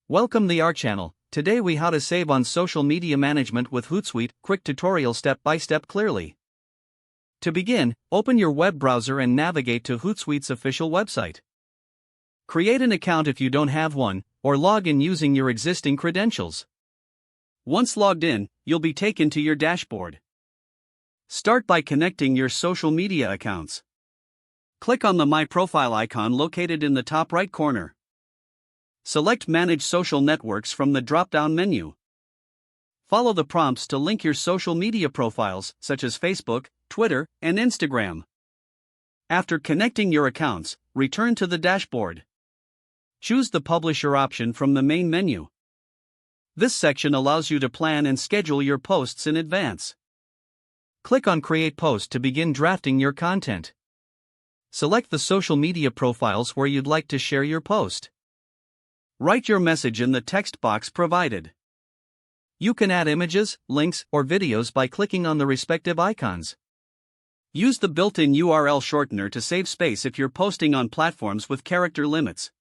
Welcome to our channel. Today we how to save on social media management with Hootsuite, quick tutorial step by step clearly. To begin, open your web browser and navigate to Hootsuite's official website. Create an account if you don't have one, or log in using your existing credentials. Once logged in, you'll be taken to your dashboard. Start by connecting your social media accounts. Click on the My Profile icon located in the top right corner. Select Manage Social Networks from the drop-down menu. Follow the prompts to link your social media profiles, such as Facebook, Twitter, and Instagram. After connecting your accounts, return to the dashboard. Choose the Publisher option from the main menu. This section allows you to plan and schedule your posts in advance. Click on Create Post to begin drafting your content. Select the social media profiles where you'd like to share your post. Write your message in the text box provided. You can add images, links, or videos by clicking on the respective icons. Use the built-in URL shortener to save space if you're posting on platforms with character limits.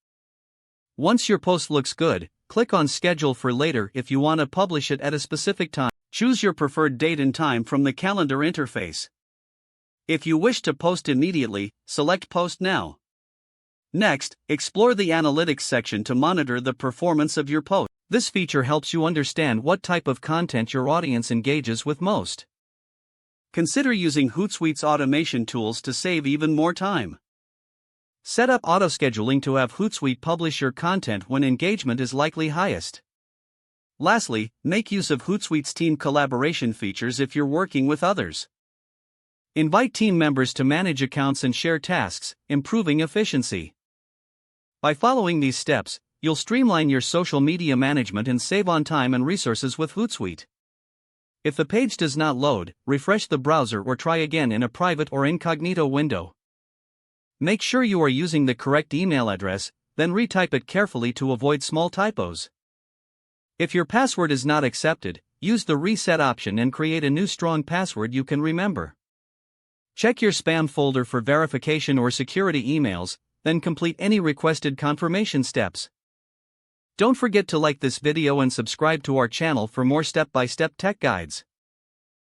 Once your post looks good, click on Schedule for later if you want to publish it at a specific time. Choose your preferred date and time from the calendar interface. If you wish to post immediately, select Post Now. Next, explore the Analytics section to monitor the performance of your post. This feature helps you understand what type of content your audience engages with most. Consider using Hootsuite's automation tools to save even more time. Set up auto-scheduling to have Hootsuite publish your content when engagement is likely highest. Lastly, make use of Hootsuite's team collaboration features if you're working with others. Invite team members to manage accounts and share tasks, improving efficiency. By following these steps, you'll streamline your social media management and save on time and resources with Hootsuite. If the page does not load, refresh the browser or try again in a private or incognito window. Make sure you are using the correct email address, then retype it carefully to avoid small typos. If your password is not accepted, use the reset option and create a new strong password you can remember. Check your spam folder for verification or security emails, then complete any requested confirmation steps. Don't forget to like this video and subscribe to our channel for more step-by-step tech guides.